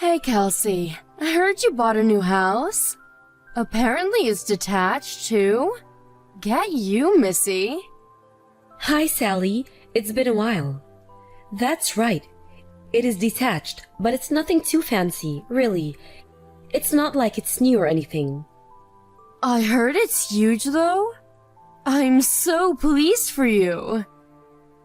Hey, Kelsey. I heard you bought a new house. Apparently it's detached, too. Get you, Missy. Hi, Sally. It's been a while. That's right. It is detached, but it's nothing too fancy, really. It's not like it's new or anything. I heard it's huge, though. I'm so pleased for you.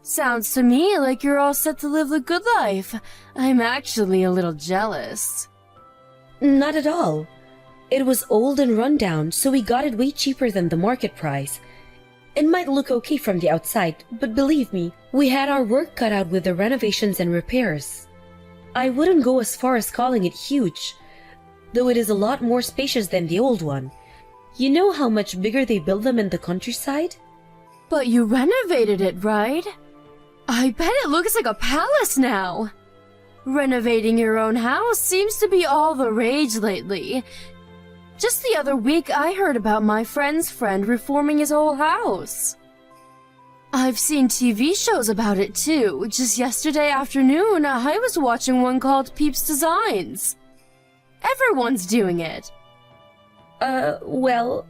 Sounds to me like you're all set to live the good life. I'm actually a little jealous. Not at all. It was old and run down, so we got it way cheaper than the market price. It might look okay from the outside, but believe me, we had our work cut out with the renovations and repairs. I wouldn't go as far as calling it huge, though it is a lot more spacious than the old one. You know how much bigger they build them in the countryside? But you renovated it, right? I bet it looks like a palace now. Renovating your own house seems to be all the rage lately. Just the other week, I heard about my friend's friend reforming his whole house. I've seen TV shows about it too. Just yesterday afternoon, I was watching one called Peeps Designs. Everyone's doing it. Well,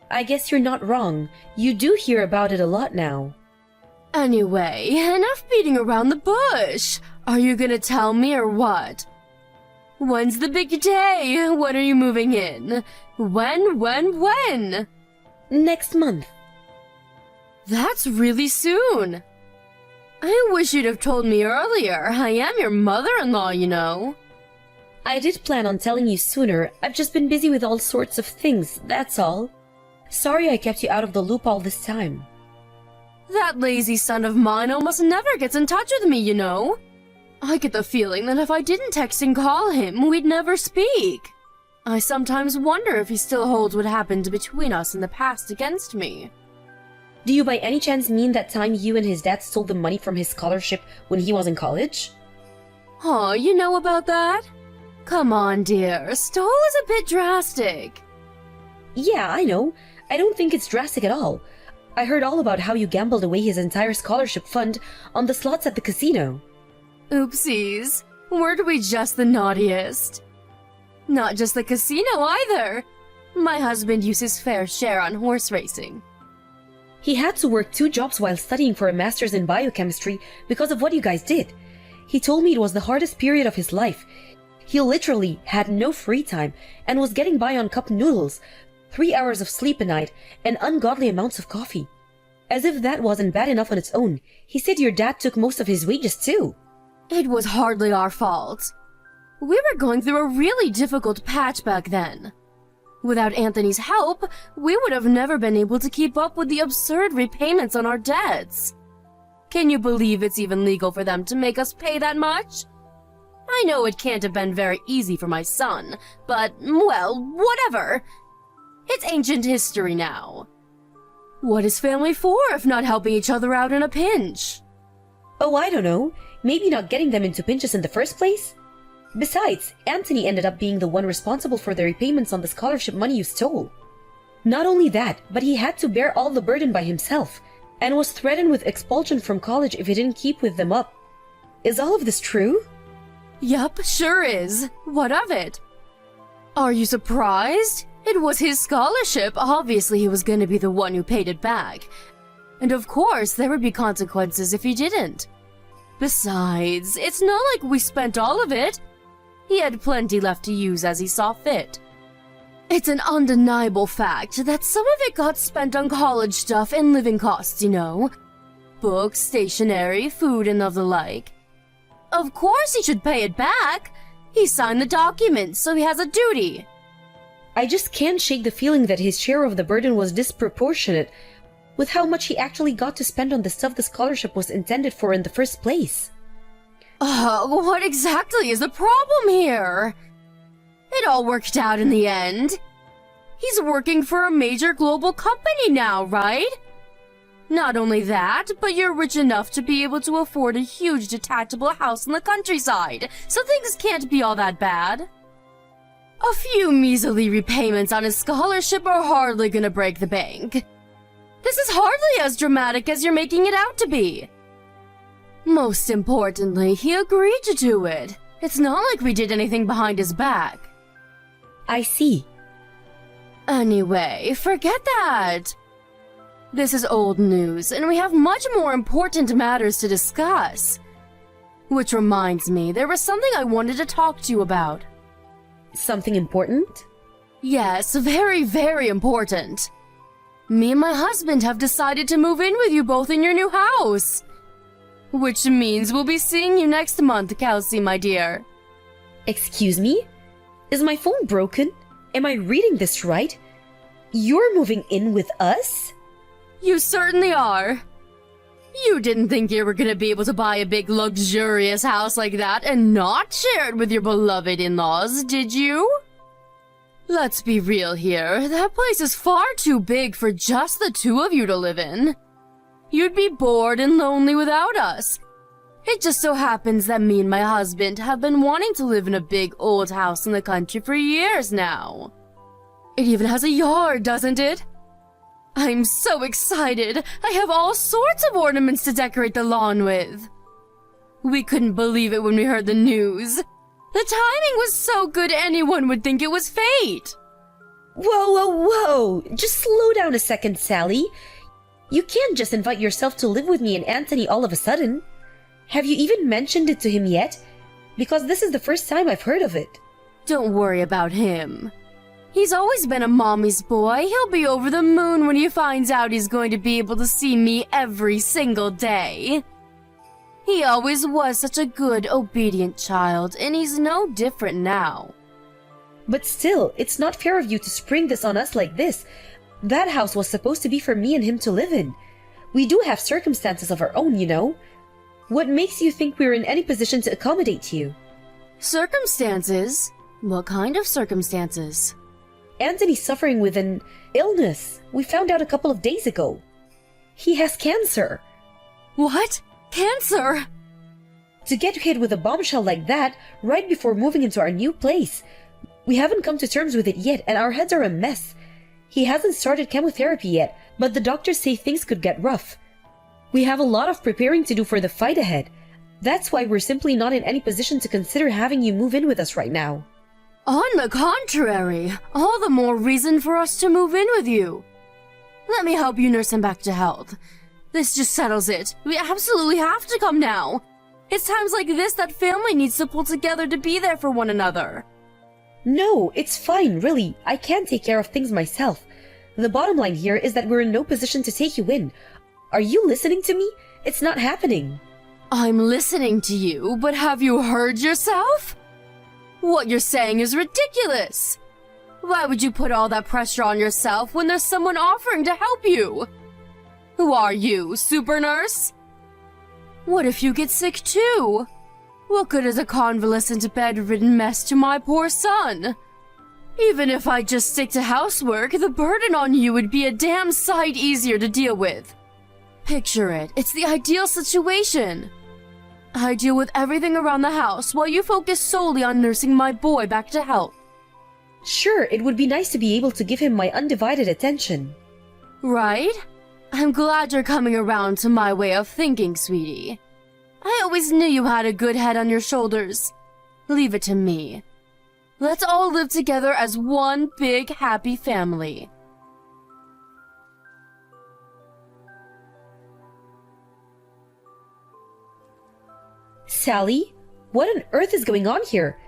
I guess you're not wrong. You do hear about it a lot now. Anyway, enough beating around the bush. Are you gonna tell me or what? When's the big day? When are you moving in? When? Next month. That's really soon. I wish you'd have told me earlier. I am your mother-in-law, you know. I did plan on telling you sooner. I've just been busy with all sorts of things, that's all. Sorry I kept you out of the loop all this time. That lazy son of mine almost never gets in touch with me, you know. I get the feeling that if I didn't text and call him, we'd never speak. I sometimes wonder if he still holds what happened between us in the past against me. Do you by any chance mean that time you and his dad stole the money from his scholarship when he was in college? Oh, you know about that? Come on, dear. Stole is a bit drastic. Yeah, I know. I don't think it's drastic at all. I heard all about how you gambled away his entire scholarship fund on the slots at the casino. Oopsies. Weren't we just the naughtiest? Not just the casino either. My husband used his fair share on horse racing. He had to work 2 jobs while studying for a master's in biochemistry because of what you guys did. He told me it was the hardest period of his life. He literally had no free time and was getting by on cup noodles, 3 hours of sleep a night, and ungodly amounts of coffee. As if that wasn't bad enough on its own, he said your dad took most of his wages too. It was hardly our fault. We were going through a really difficult patch back then. Without Anthony's help, we would have never been able to keep up with the absurd repayments on our debts. Can you believe it's even legal for them to make us pay that much? I know it can't have been very easy for my son, but, well, whatever. It's ancient history now. What is family for if not helping each other out in a pinch? Oh, I don't know. Maybe not getting them into pinches in the first place? Besides, Anthony ended up being the one responsible for the repayments on the scholarship money you stole. Not only that, but he had to bear all the burden by himself, and was threatened with expulsion from college if he didn't keep with them up. Is all of this true? Yup, sure is. What of it? Are you surprised? It was his scholarship. Obviously, he was gonna be the one who paid it back. And of course, there would be consequences if he didn't. Besides, it's not like we spent all of it. He had plenty left to use as he saw fit. It's an undeniable fact that some of it got spent on college stuff and living costs, you know. Books, stationery, food, and of the like. Of course he should pay it back. He signed the document, so he has a duty. I just can't shake the feeling that his share of the burden was disproportionate with how much he actually got to spend on the stuff the scholarship was intended for in the first place. What exactly is the problem here? It all worked out in the end. He's working for a major global company now, right? Not only that, but you're rich enough to be able to afford a huge detachable house in the countryside, so things can't be all that bad. A few measly repayments on his scholarship are hardly gonna break the bank. This is hardly as dramatic as you're making it out to be. Most importantly, he agreed to do it. It's not like we did anything behind his back. I see. Anyway, forget that. This is old news, and we have much more important matters to discuss. Which reminds me, there was something I wanted to talk to you about. Something important? Yes, very, very important. Me and my husband have decided to move in with you both in your new house. Which means we'll be seeing you next month, Kelsey, my dear. Excuse me? Is my phone broken? Am I reading this right? You're moving in with us? You certainly are. You didn't think you were gonna be able to buy a big luxurious house like that and not share it with your beloved in-laws, did you? Let's be real here, that place is far too big for just the two of you to live in. You'd be bored and lonely without us. It just so happens that me and my husband have been wanting to live in a big old house in the country for years now. It even has a yard, doesn't it? I'm so excited! I have all sorts of ornaments to decorate the lawn with. We couldn't believe it when we heard the news. The timing was so good anyone would think it was fate. Whoa! Just slow down a second, Sally. You can't just invite yourself to live with me and Anthony all of a sudden. Have you even mentioned it to him yet? Because this is the first time I've heard of it. Don't worry about him. He's always been a mommy's boy. He'll be over the moon when he finds out he's going to be able to see me every single day. He always was such a good, obedient child, and he's no different now. But still, it's not fair of you to spring this on us like this. That house was supposed to be for me and him to live in. We do have circumstances of our own, you know. What makes you think we're in any position to accommodate you? Circumstances? What kind of circumstances? Anthony's suffering with an illness. We found out a couple of days ago. He has cancer. What? Cancer? To get hit with a bombshell like that right before moving into our new place. We haven't come to terms with it yet, and our heads are a mess. He hasn't started chemotherapy yet, but the doctors say things could get rough. We have a lot of preparing to do for the fight ahead. That's why we're simply not in any position to consider having you move in with us right now. On the contrary, all the more reason for us to move in with you. Let me help you nurse him back to health. This just settles it. We absolutely have to come now. It's times like this that family needs to pull together to be there for one another. No, it's fine, really. I can take care of things myself. The bottom line here is that we're in no position to take you in. Are you listening to me? It's not happening. I'm listening to you, but have you heard yourself? What you're saying is ridiculous. Why would you put all that pressure on yourself when there's someone offering to help you? Who are you, super nurse? What if you get sick too? What good is a convalescent bedridden mess to my poor son? Even if I just stick to housework, the burden on you would be a damn sight easier to deal with. Picture it, it's the ideal situation. I deal with everything around the house while you focus solely on nursing my boy back to health. Sure, it would be nice to be able to give him my undivided attention. Right? I'm glad you're coming around to my way of thinking, sweetie. I always knew you had a good head on your shoulders. Leave it to me. Let's all live together as one big happy family. Sally, what on earth is going on here?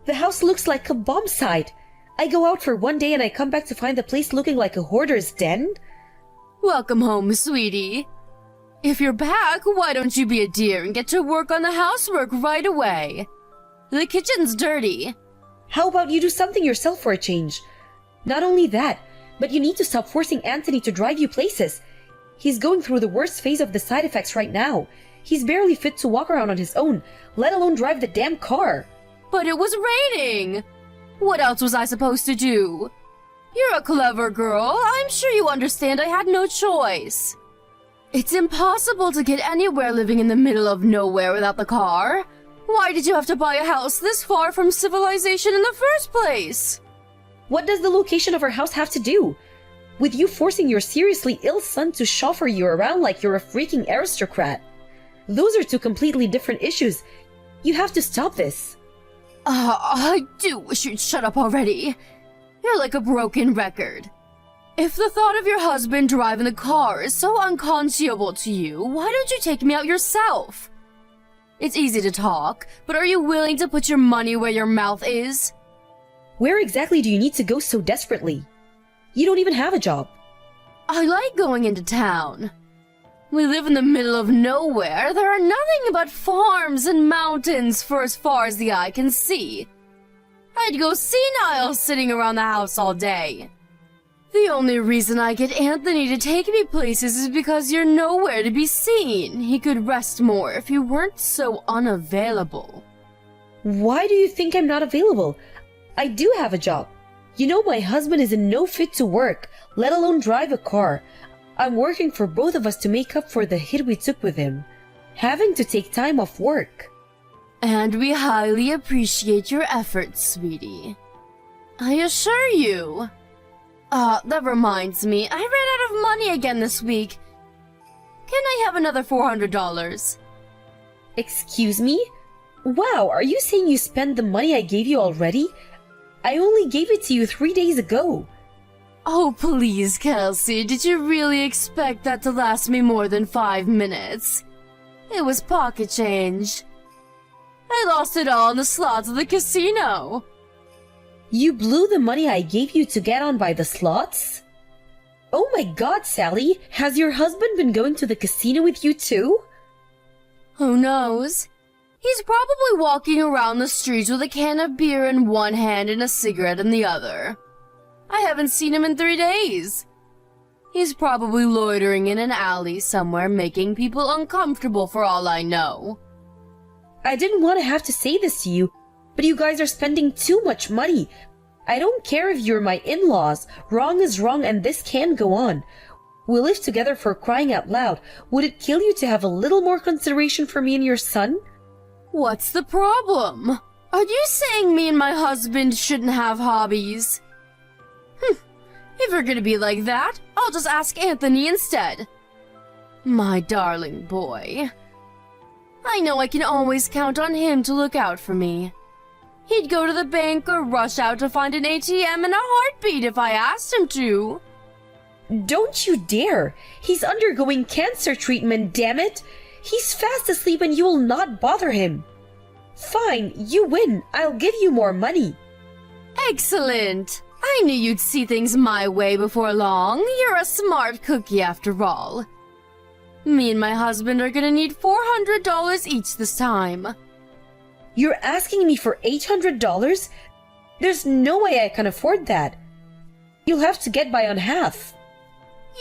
The house looks like a bomb site. I go out for one day and I come back to find the place looking like a hoarder's den? Welcome home, sweetie. If you're back, why don't you be a dear and get to work on the housework right away? The kitchen's dirty. How about you do something yourself for a change? Not only that, but you need to stop forcing Anthony to drive you places. He's going through the worst phase of the side effects right now. He's barely fit to walk around on his own, let alone drive the damn car. But it was raining. What else was I supposed to do? You're a clever girl. I'm sure you understand I had no choice. It's impossible to get anywhere living in the middle of nowhere without the car. Why did you have to buy a house this far from civilization in the first place? What does the location of our house have to do with you forcing your seriously ill son to chauffeur you around like you're a freaking aristocrat? Those are two completely different issues. You have to stop this. I do wish you'd shut up already. You're like a broken record. If the thought of your husband driving the car is so unconscionable to you, why don't you take me out yourself? It's easy to talk, but are you willing to put your money where your mouth is? Where exactly do you need to go so desperately? You don't even have a job. I like going into town. We live in the middle of nowhere. There are nothing but farms and mountains for as far as the eye can see. I'd go senile sitting around the house all day. The only reason I get Anthony to take me places is because you're nowhere to be seen. He could rest more if you weren't so unavailable. Why do you think I'm not available? I do have a job. You know, my husband is in no fit to work, let alone drive a car. I'm working for both of us to make up for the hit we took with him, having to take time off work. And we highly appreciate your efforts, sweetie. I assure you. That reminds me, I ran out of money again this week. Can I have another $400? Excuse me? Wow, are you saying you spent the money I gave you already? I only gave it to you 3 days ago. Oh, please, Kelsey, did you really expect that to last me more than 5 minutes? It was pocket change. I lost it all in the slots of the casino. You blew the money I gave you to get on by the slots? Oh my god, Sally, has your husband been going to the casino with you too? Who knows? He's probably walking around the streets with a can of beer in one hand and a cigarette in the other. I haven't seen him in 3 days. He's probably loitering in an alley somewhere, making people uncomfortable for all I know. I didn't want to have to say this to you, but you guys are spending too much money. I don't care if you're my in-laws. Wrong is wrong and this can't go on. We live together, for crying out loud. Would it kill you to have a little more consideration for me and your son? What's the problem? Are you saying me and my husband shouldn't have hobbies? If you're gonna be like that, I'll just ask Anthony instead. My darling boy. I know I can always count on him to look out for me. He'd go to the bank or rush out to find an ATM in a heartbeat if I asked him to. Don't you dare! He's undergoing cancer treatment, damn it! He's fast asleep and you will not bother him. Fine, you win. I'll give you more money. Excellent! I knew you'd see things my way before long. You're a smart cookie after all. Me and my husband are gonna need $400 each this time. You're asking me for $800? There's no way I can afford that. You'll have to get by on half.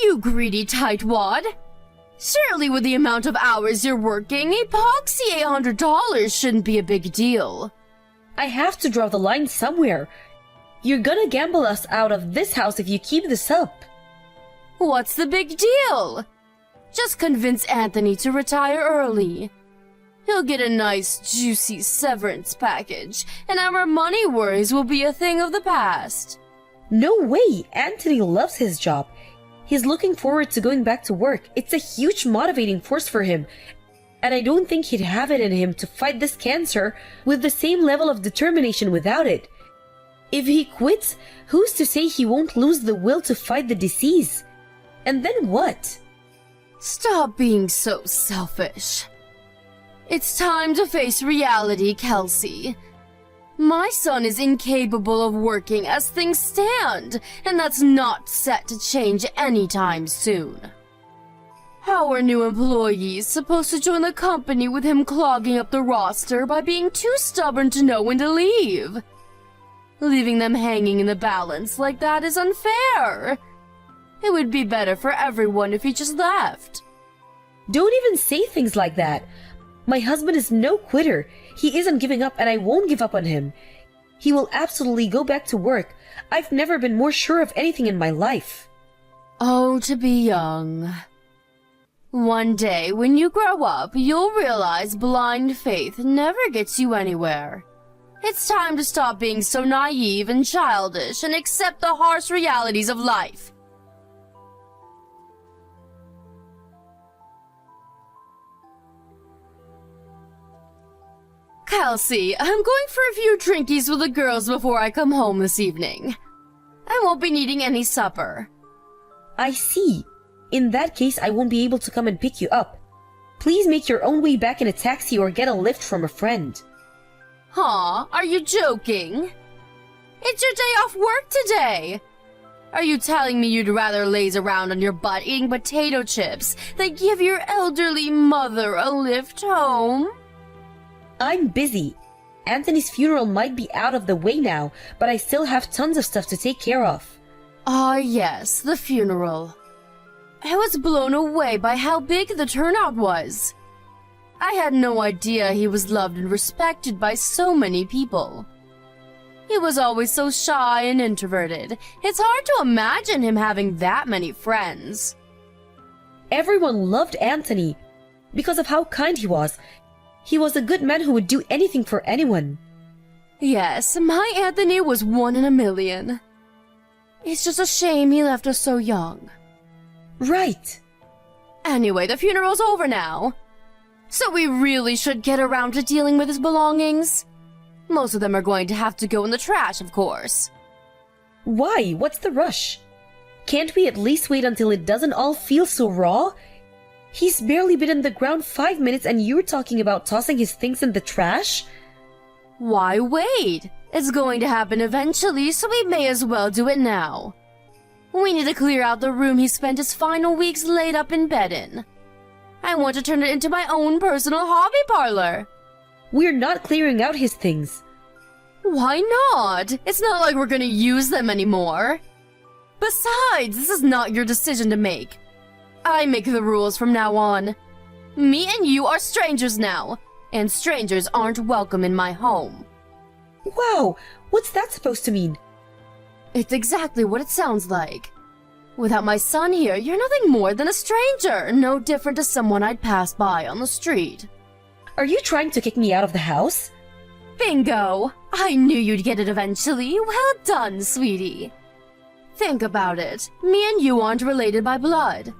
You greedy tightwad! Surely with the amount of hours you're working, epoxy $800 shouldn't be a big deal. I have to draw the line somewhere. You're gonna gamble us out of this house if you keep this up. What's the big deal? Just convince Anthony to retire early. He'll get a nice, juicy severance package, and our money worries will be a thing of the past. No way! Anthony loves his job. He's looking forward to going back to work. It's a huge motivating force for him. And I don't think he'd have it in him to fight this cancer with the same level of determination without it. If he quits, who's to say he won't lose the will to fight the disease? And then what? Stop being so selfish. It's time to face reality, Kelsey. My son is incapable of working as things stand, and that's not set to change anytime soon. How are new employees supposed to join the company with him clogging up the roster by being too stubborn to know when to leave? Leaving them hanging in the balance like that is unfair. It would be better for everyone if he just left. Don't even say things like that. My husband is no quitter. He isn't giving up and I won't give up on him. He will absolutely go back to work. I've never been more sure of anything in my life. Oh, to be young. One day, when you grow up, you'll realize blind faith never gets you anywhere. It's time to stop being so naive and childish and accept the harsh realities of life. Kelsey, I'm going for a few drinkies with the girls before I come home this evening. I won't be needing any supper. I see. In that case, I won't be able to come and pick you up. Please make your own way back in a taxi or get a lift from a friend. Huh? Are you joking? It's your day off work today. Are you telling me you'd rather laze around on your butt eating potato chips than give your elderly mother a lift home? I'm busy. Anthony's funeral might be out of the way now, but I still have tons of stuff to take care of. Ah, yes, the funeral. I was blown away by how big the turnout was. I had no idea he was loved and respected by so many people. He was always so shy and introverted. It's hard to imagine him having that many friends. Everyone loved Anthony because of how kind he was. He was a good man who would do anything for anyone. Yes, my Anthony was 1 in a million. It's just a shame he left us so young. Right. Anyway, the funeral's over now. So we really should get around to dealing with his belongings. Most of them are going to have to go in the trash, of course. Why? What's the rush? Can't we at least wait until it doesn't all feel so raw? He's barely been in the ground 5 minutes and you're talking about tossing his things in the trash? Why wait? It's going to happen eventually, so we may as well do it now. We need to clear out the room he spent his final weeks laid up in bed in. I want to turn it into my own personal hobby parlor. We're not clearing out his things. Why not? It's not like we're gonna use them anymore. Besides, this is not your decision to make. I make the rules from now on. Me and you are strangers now, and strangers aren't welcome in my home. Wow, what's that supposed to mean? It's exactly what it sounds like. Without my son here, you're nothing more than a stranger, no different to someone I'd pass by on the street. Are you trying to kick me out of the house? Bingo! I knew you'd get it eventually. Well done, sweetie. Think about it. Me and you aren't related by blood.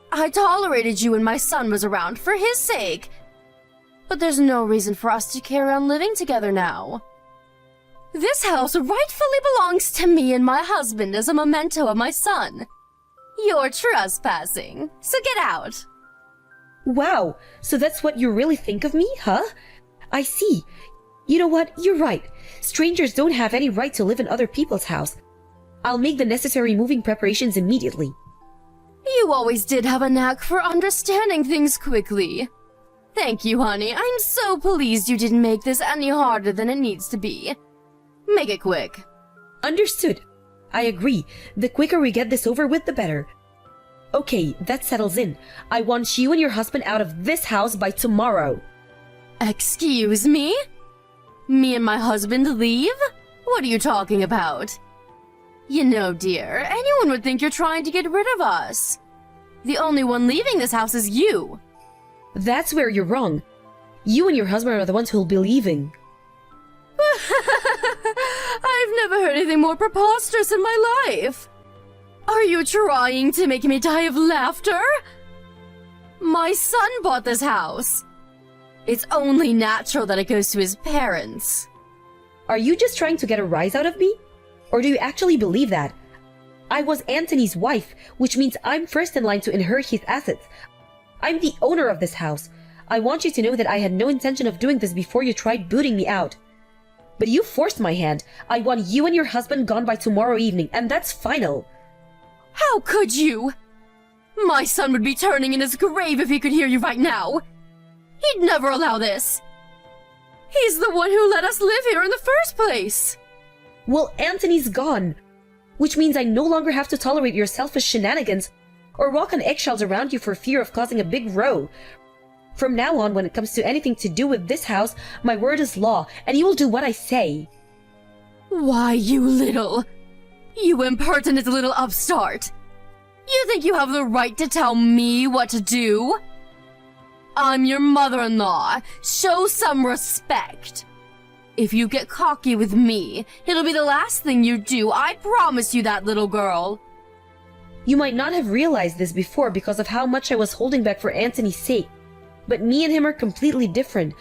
I tolerated you when my son was around for his sake. But there's no reason for us to carry on living together now. This house rightfully belongs to me and my husband as a memento of my son. You're trespassing, so get out. Wow, so that's what you really think of me, huh? I see. You know what? You're right. Strangers don't have any right to live in other people's house. I'll make the necessary moving preparations immediately. You always did have a knack for understanding things quickly. Thank you, honey. I'm so pleased you didn't make this any harder than it needs to be. Make it quick. Understood. I agree. The quicker we get this over with, the better. Okay, that settles in. I want you and your husband out of this house by tomorrow. Excuse me? Me and my husband leave? What are you talking about? You know, dear, anyone would think you're trying to get rid of us. The only one leaving this house is you. That's where you're wrong. You and your husband are the ones who'll be leaving. I've never heard anything more preposterous in my life. Are you trying to make me die of laughter? My son bought this house. It's only natural that it goes to his parents. Are you just trying to get a rise out of me? Or do you actually believe that? I was Anthony's wife, which means I'm first in line to inherit his assets. I'm the owner of this house. I want you to know that I had no intention of doing this before you tried booting me out. But you forced my hand. I want you and your husband gone by tomorrow evening, and that's final. How could you? My son would be turning in his grave if he could hear you right now. He'd never allow this. He's the one who let us live here in the first place. Well, Anthony's gone, which means I no longer have to tolerate your selfish shenanigans or walk on eggshells around you for fear of causing a big row. From now on, when it comes to anything to do with this house, my word is law, and you will do what I say. Why, you impertinent little upstart. You think you have the right to tell me what to do? I'm your mother-in-law. Show some respect. If you get cocky with me, it'll be the last thing you do. I promise you that, little girl. You might not have realized this before because of how much I was holding back for Anthony's sake, but me and him are completely different.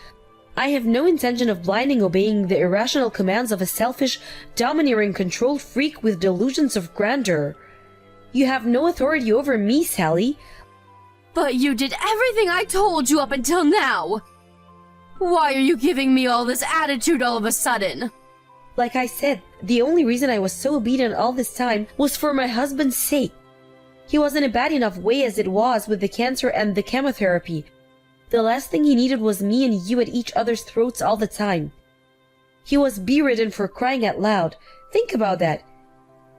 I have no intention of blindly obeying the irrational commands of a selfish, domineering control freak with delusions of grandeur. You have no authority over me, Sally. But you did everything I told you up until now! Why are you giving me all this attitude all of a sudden? Like I said, the only reason I was so obedient all this time was for my husband's sake. He was in a bad enough way as it was with the cancer and the chemotherapy. The last thing he needed was me and you at each other's throats all the time. He was bedridden for crying out loud. Think about that.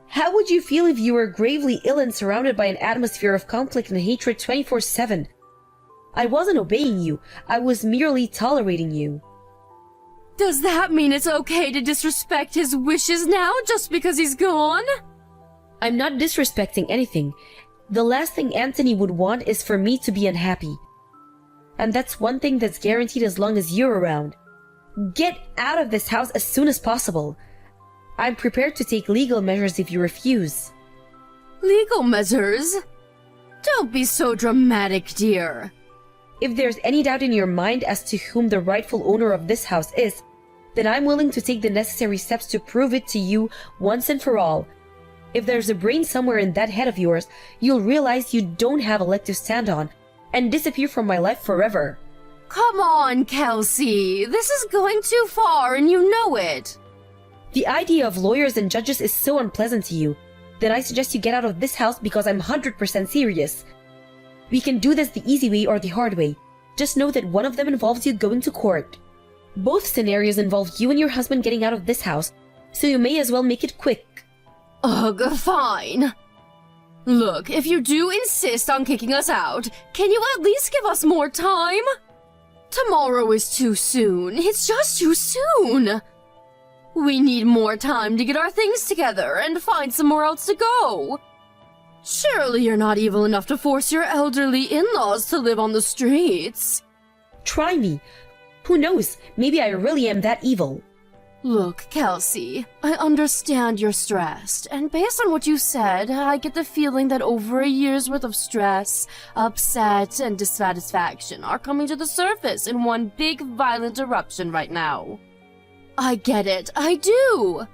How would you feel if you were gravely ill and surrounded by an atmosphere of conflict and hatred 24/7? I wasn't obeying you. I was merely tolerating you. Does that mean it's okay to disrespect his wishes now just because he's gone? I'm not disrespecting anything. The last thing Anthony would want is for me to be unhappy. And that's one thing that's guaranteed as long as you're around. Get out of this house as soon as possible. I'm prepared to take legal measures if you refuse. Legal measures? Don't be so dramatic, dear. If there's any doubt in your mind as to whom the rightful owner of this house is, then I'm willing to take the necessary steps to prove it to you once and for all. If there's a brain somewhere in that head of yours, you'll realize you don't have a leg to stand on and disappear from my life forever. Come on, Kelsey. This is going too far and you know it. The idea of lawyers and judges is so unpleasant to you that I suggest you get out of this house because I'm 100% serious. We can do this the easy way or the hard way. Just know that one of them involves you going to court. Both scenarios involve you and your husband getting out of this house, so you may as well make it quick. Ugh, fine. Look, if you do insist on kicking us out, can you at least give us more time? Tomorrow is too soon. It's just too soon. We need more time to get our things together and find somewhere else to go. Surely you're not evil enough to force your elderly in-laws to live on the streets. Try me. Who knows? Maybe I really am that evil. Look, Kelsey, I understand you're stressed, and based on what you said, I get the feeling that over a year's worth of stress, upset, and dissatisfaction are coming to the surface in one big violent eruption right now. I get it, I do!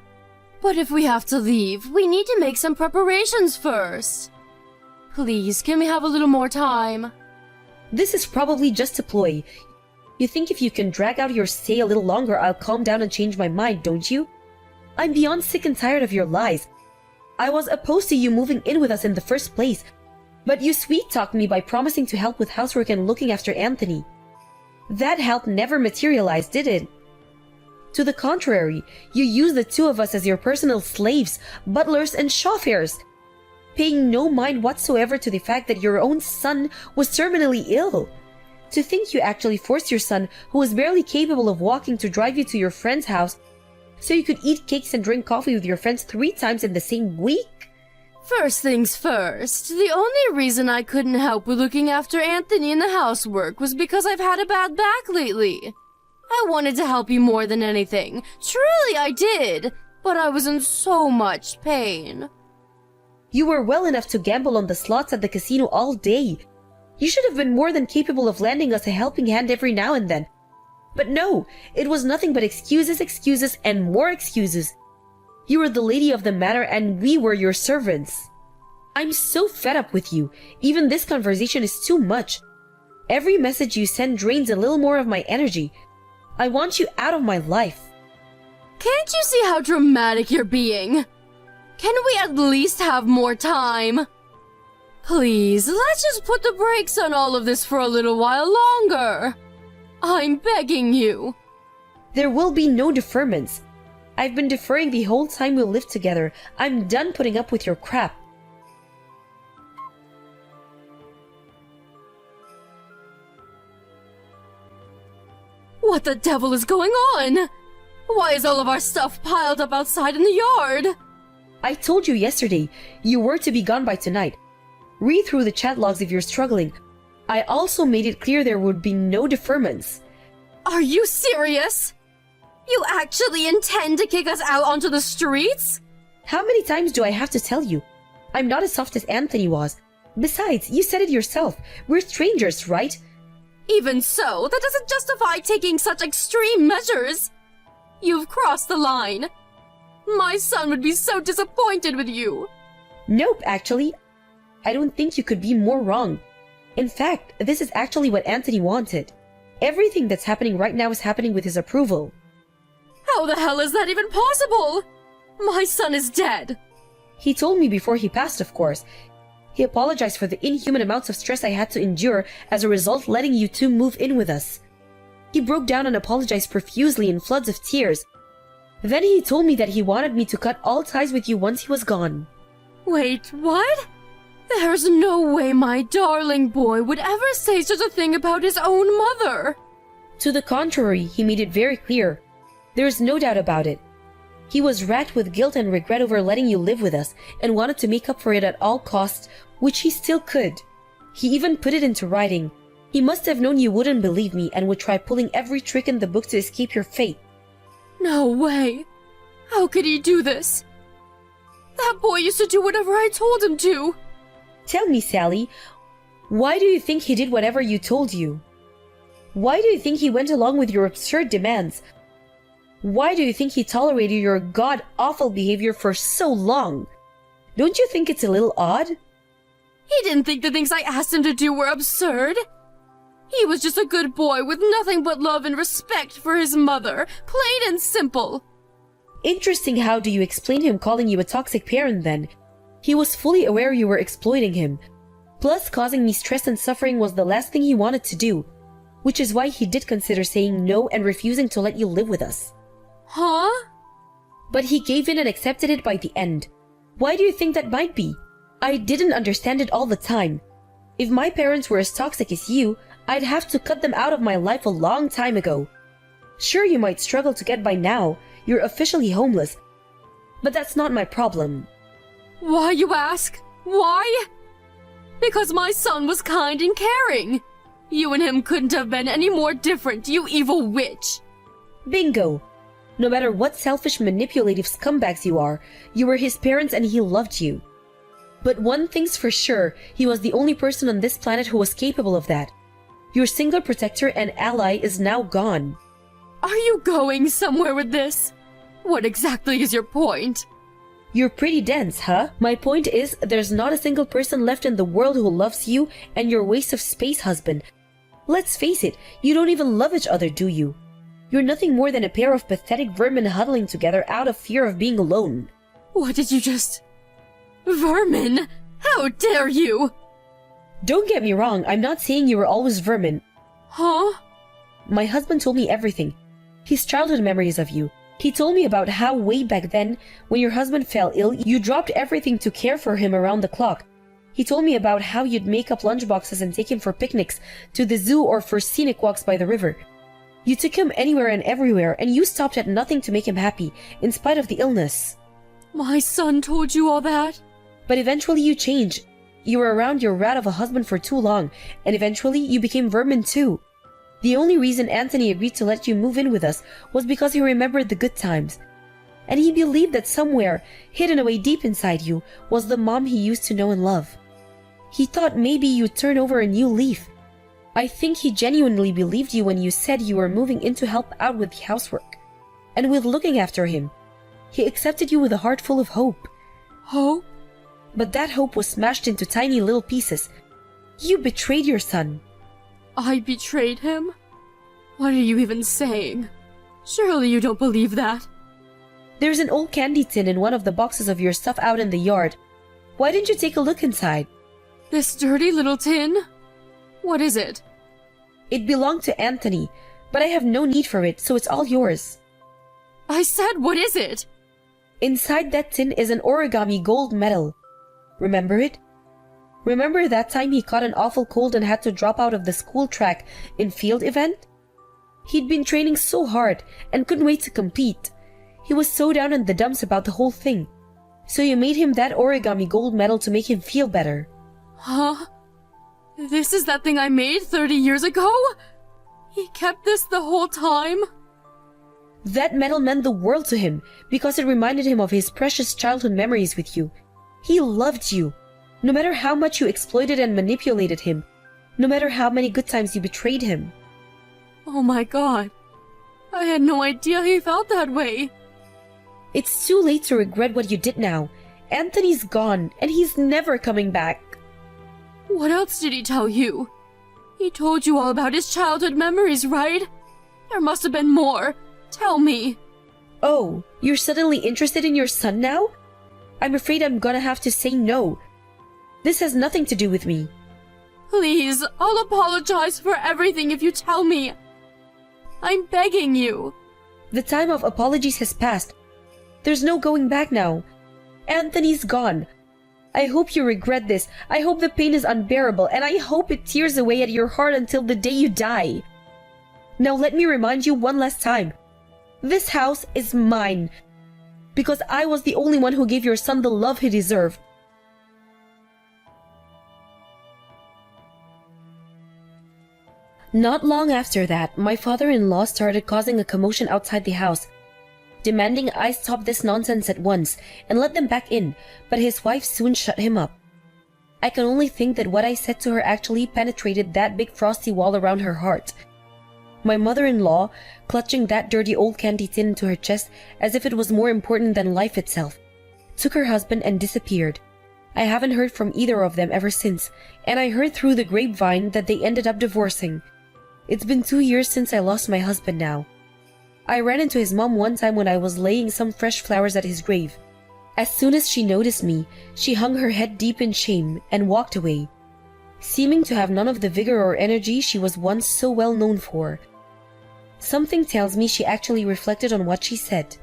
But if we have to leave, we need to make some preparations first. Please, can we have a little more time? This is probably just a ploy. You think if you can drag out your stay a little longer, I'll calm down and change my mind, don't you? I'm beyond sick and tired of your lies. I was opposed to you moving in with us in the first place, but you sweet-talked me by promising to help with housework and looking after Anthony. That help never materialized, did it? To the contrary, you used the two of us as your personal slaves, butlers, and chauffeurs, paying no mind whatsoever to the fact that your own son was terminally ill. To think you actually forced your son, who was barely capable of walking, to drive you to your friend's house so you could eat cakes and drink coffee with your friends 3 times in the same week? First things first, the only reason I couldn't help with looking after Anthony in the housework was because I've had a bad back lately. I wanted to help you more than anything. Truly I did, but I was in so much pain. You were well enough to gamble on the slots at the casino all day. You should have been more than capable of lending us a helping hand every now and then. But no, it was nothing but excuses, excuses, and more excuses. You were the lady of the manor and we were your servants. I'm so fed up with you. Even this conversation is too much. Every message you send drains a little more of my energy. I want you out of my life. Can't you see how dramatic you're being? Can we at least have more time? Please, let's just put the brakes on all of this for a little while longer. I'm begging you. There will be no deferments. I've been deferring the whole time we lived together. I'm done putting up with your crap. What the devil is going on? Why is all of our stuff piled up outside in the yard? I told you yesterday you were to be gone by tonight. Read through the chat logs if you're struggling. I also made it clear there would be no deferments. Are you serious? You actually intend to kick us out onto the streets? How many times do I have to tell you? I'm not as soft as Anthony was. Besides, you said it yourself. We're strangers, right? Even so, that doesn't justify taking such extreme measures. You've crossed the line. My son would be so disappointed with you. Nope, actually. I don't think you could be more wrong. In fact, this is actually what Anthony wanted. Everything that's happening right now is happening with his approval. How the hell is that even possible? My son is dead. He told me before he passed, of course. He apologized for the inhuman amounts of stress I had to endure as a result letting you two move in with us. He broke down and apologized profusely in floods of tears. Then he told me that he wanted me to cut all ties with you once he was gone. Wait, what? There's no way my darling boy would ever say such a thing about his own mother. To the contrary, he made it very clear. There is no doubt about it. He was racked with guilt and regret over letting you live with us and wanted to make up for it at all costs, which he still could. He even put it into writing. He must have known you wouldn't believe me and would try pulling every trick in the book to escape your fate. No way. How could he do this? That boy used to do whatever I told him to. Tell me, Sally, why do you think he did whatever you told you? Why do you think he went along with your absurd demands? Why do you think he tolerated your god-awful behavior for so long? Don't you think it's a little odd? He didn't think the things I asked him to do were absurd. He was just a good boy with nothing but love and respect for his mother, plain and simple. Interesting. How do you explain him calling you a toxic parent then? He was fully aware you were exploiting him. Plus, causing me stress and suffering was the last thing he wanted to do, which is why he did consider saying no and refusing to let you live with us. Huh? But he gave in and accepted it by the end. Why do you think that might be? I didn't understand it all the time. If my parents were as toxic as you, I'd have to cut them out of my life a long time ago. Sure, you might struggle to get by now. You're officially homeless. But that's not my problem. Why, you ask? Why? Because my son was kind and caring. You and him couldn't have been any more different, you evil witch. Bingo. No matter what selfish, manipulative scumbags you are, you were his parents and he loved you. But one thing's for sure, he was the only person on this planet who was capable of that. Your single protector and ally is now gone. Are you going somewhere with this? What exactly is your point? You're pretty dense, huh? My point is, there's not a single person left in the world who loves you and your waste of space husband. Let's face it, you don't even love each other, do you? You're nothing more than a pair of pathetic vermin huddling together out of fear of being alone. What did you just... Vermin? How dare you? Don't get me wrong, I'm not saying you were always vermin. Huh? My husband told me everything. His childhood memories of you. He told me about how way back then, when your husband fell ill, you dropped everything to care for him around the clock. He told me about how you'd make up lunchboxes and take him for picnics, to the zoo or for scenic walks by the river. You took him anywhere and everywhere, and you stopped at nothing to make him happy, in spite of the illness. My son told you all that? But eventually you changed. You were around your rat of a husband for too long, and eventually you became vermin too. The only reason Anthony agreed to let you move in with us was because he remembered the good times. And he believed that somewhere, hidden away deep inside you, was the mom he used to know and love. He thought maybe you'd turn over a new leaf. I think he genuinely believed you when you said you were moving in to help out with the housework. And with looking after him. He accepted you with a heart full of hope. Hope? But that hope was smashed into tiny little pieces. You betrayed your son. I betrayed him? What are you even saying? Surely you don't believe that. There's an old candy tin in one of the boxes of your stuff out in the yard. Why didn't you take a look inside? This dirty little tin? What is it? It belonged to Anthony, but I have no need for it, so it's all yours. I said, what is it? Inside that tin is an origami gold medal. Remember it? Remember that time he caught an awful cold and had to drop out of the school track in field event? He'd been training so hard and couldn't wait to compete. He was so down in the dumps about the whole thing. So you made him that origami gold medal to make him feel better. Huh? This is that thing I made 30 years ago? He kept this the whole time? That medal meant the world to him because it reminded him of his precious childhood memories with you. He loved you. No matter how much you exploited and manipulated him, no matter how many good times you betrayed him. Oh my god. I had no idea he felt that way. It's too late to regret what you did now. Anthony's gone, and he's never coming back. What else did he tell you? He told you all about his childhood memories, right? There must have been more. Tell me. Oh, you're suddenly interested in your son now? I'm afraid I'm gonna have to say no. This has nothing to do with me. Please, I'll apologize for everything if you tell me. I'm begging you. The time of apologies has passed. There's no going back now. Anthony's gone. I hope you regret this. I hope the pain is unbearable, and I hope it tears away at your heart until the day you die. Now let me remind you one last time. This house is mine, because I was the only one who gave your son the love he deserved. Not long after that, my father-in-law started causing a commotion outside the house, demanding I stop this nonsense at once and let them back in, but his wife soon shut him up. I can only think that what I said to her actually penetrated that big frosty wall around her heart. My mother-in-law, clutching that dirty old candy tin into her chest as if it was more important than life itself, took her husband and disappeared. I haven't heard from either of them ever since, and I heard through the grapevine that they ended up divorcing. It's been 2 years since I lost my husband now. I ran into his mom one time when I was laying some fresh flowers at his grave. As soon as she noticed me, she hung her head deep in shame and walked away, seeming to have none of the vigor or energy she was once so well known for. Something tells me she actually reflected on what she said,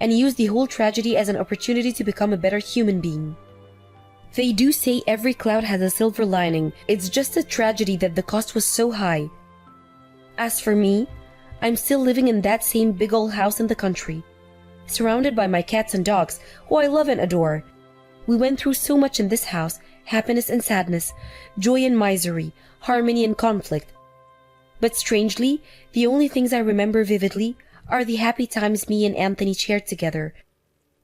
and used the whole tragedy as an opportunity to become a better human being. They do say every cloud has a silver lining. It's just a tragedy that the cost was so high. As for me, I'm still living in that same big old house in the country, surrounded by my cats and dogs, who I love and adore. We went through so much in this house, happiness and sadness, joy and misery, harmony and conflict. But strangely, the only things I remember vividly are the happy times me and Anthony shared together.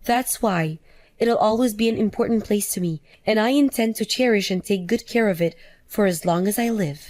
That's why it'll always be an important place to me, and I intend to cherish and take good care of it for as long as I live.